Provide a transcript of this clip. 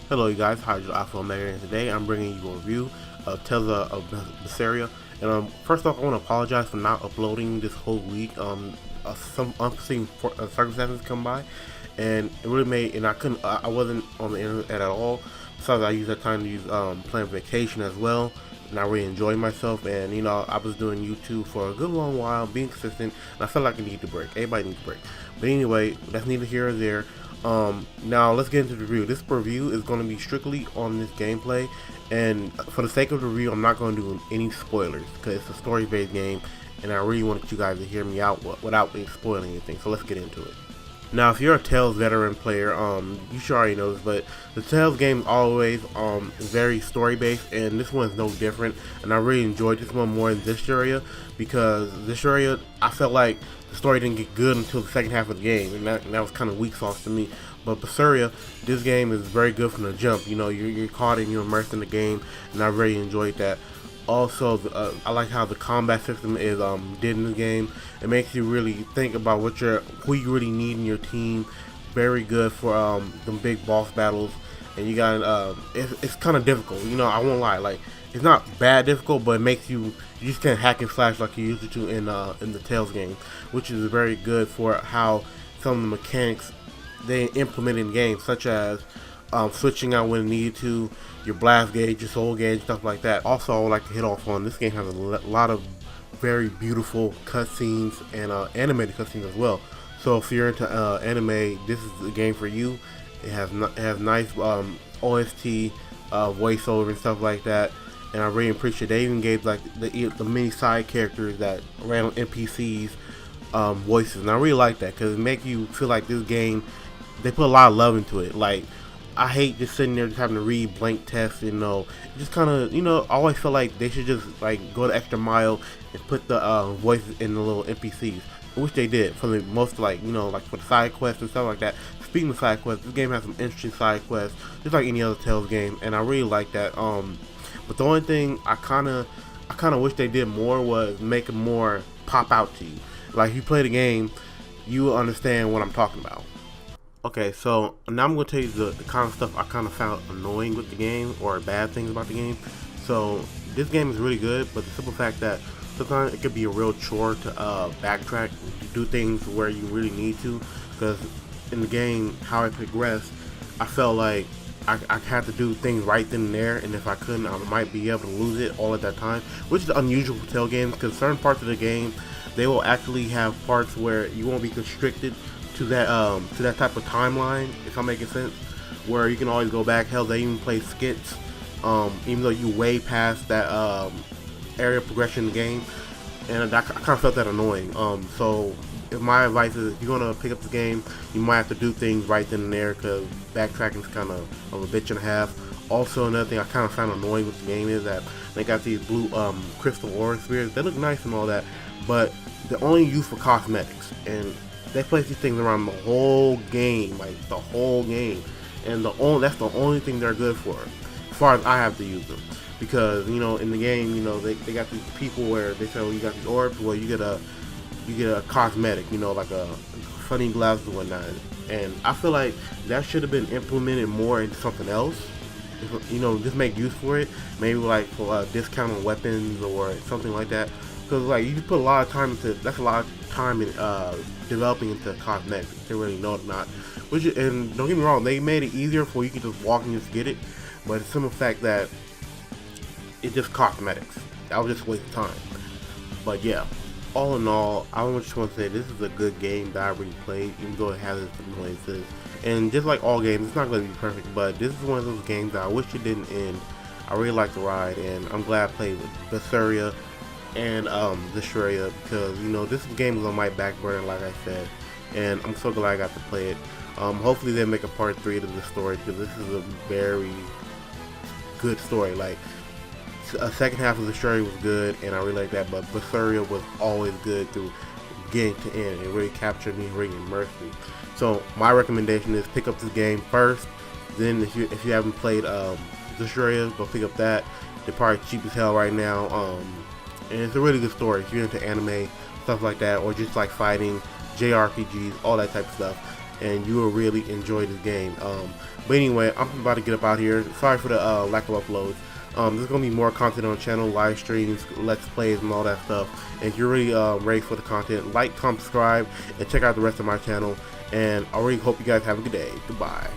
Hello you guys, Hydro Alpha Omega, and today I'm bringing you a review of Tales of Berseria. And first off, I want to apologize for not uploading this whole week. Some unforeseen circumstances come by, and it really made, and I wasn't on the internet at all. Besides, I used that time to use plan vacation as well, and I really enjoyed myself. And I was doing YouTube for a good long while, being consistent, and I felt like I needed a break. Everybody needs a break. But anyway, that's neither here or there. Now let's get into the review. This review is going to be strictly on this gameplay, and for the sake of the review, I'm not going to do any spoilers because it's a story-based game, and I really want you guys to hear me out without spoiling anything. So let's get into it. Now, if you're a Tales veteran player, you should already know this, but the Tales game is always very story-based, and this one is no different. And I really enjoyed this one more than Berseria because Berseria, I felt like the story didn't get good until the second half of the game, and that was kind of weak sauce to me. But Berseria, this game is very good from the jump. You're caught and you're immersed in the game, and I really enjoyed that. Also, I like how the combat system is did in the game. It makes you really think about who you really need in your team. Very good for the big boss battles, and you got it's kind of difficult. I won't lie, like it's not bad difficult, but it makes you just can't hack and slash like you used to in the Tales game, which is very good for how some of the mechanics they implement in games, such as switching out when needed to, your blast gauge, your soul gauge, stuff like that. Also, I would like to hit off on this game has a lot of very beautiful cutscenes and animated cutscenes as well. So if you're into anime, this is the game for you. It has nice OST, voiceover and stuff like that, and I really appreciate they even gave like the many side characters that ran on NPCs voices, and I really like that because it makes you feel like this game they put a lot of love into it. Like, I hate just sitting there just having to read blank text, just kind of, I always feel like they should just like go the extra mile and put the voices in the little NPCs, which they did for the most, like for the side quests and stuff like that. Speaking of side quests, this game has some interesting side quests, just like any other Tales game, and I really like that. But the only thing I kind of wish they did more was make it more pop out to you. Like, if you play the game, you will understand what I'm talking about. Okay, so now I'm going to tell you the kind of stuff I kind of found annoying with the game, or bad things about the game. So this game is really good, but the simple fact that sometimes it could be a real chore to backtrack, do things where you really need to, because in the game, how I progressed, I felt like I had to do things right then and there, and if I couldn't, I might be able to lose it all at that time, which is unusual for Tales games, because certain parts of the game, they will actually have parts where you won't be constricted to that type of timeline, if I'm making sense, where you can always go back. Hell, they even play skits, even though you way past that area of progression in the game, and I kind of felt that annoying. So if my advice is, if you're gonna pick up the game, you might have to do things right then and there, because backtracking is kind of a bitch and a half. Also, another thing I kind of found annoying with the game is that they got these blue crystal aura spheres. They look nice and all that, but they're only used for cosmetics, and they place these things around the whole game, like the whole game, and that's the only thing they're good for, as far as I have to use them. Because in the game, they got these people where they say, well, you got these orbs, well, you get a cosmetic, like a funny glasses and whatnot. And I feel like that should have been implemented more into something else. Just make use for it, maybe like for discount on weapons or something like that. Because like you put a lot of time into that's a lot of time in developing into cosmetics. If they really know it or not. And don't get me wrong, they made it easier for you can just walk and just get it. But the simple fact that it's just cosmetics. That was just a waste of time. But yeah, all in all, I just want to say this is a good game that I really played, even though it has its annoyances. And just like all games, it's not going to be perfect, but this is one of those games that I wish it didn't end. I really like the ride, and I'm glad I played with Berseria and Berseria, because this game is on my back burner, like I said, and I'm so glad I got to play it. Hopefully they make a part 3 to the story, because this is a very good story. Like, a second half of the story was good, and I really like that, but Berseria was always good through beginning to end. It really captured me, really immersed me. So my recommendation is pick up this game first, then if you haven't played Berseria, go pick up that. They're probably cheap as hell right now, and it's a really good story if you're into anime, stuff like that, or just like fighting, JRPGs, all that type of stuff. and you will really enjoy this game. But anyway, I'm about to get up out here. Sorry for the lack of uploads. There's gonna be more content on the channel, live streams, let's plays, and all that stuff. And if you're really ready for the content, like, comment, subscribe, and check out the rest of my channel. And I really hope you guys have a good day. Goodbye.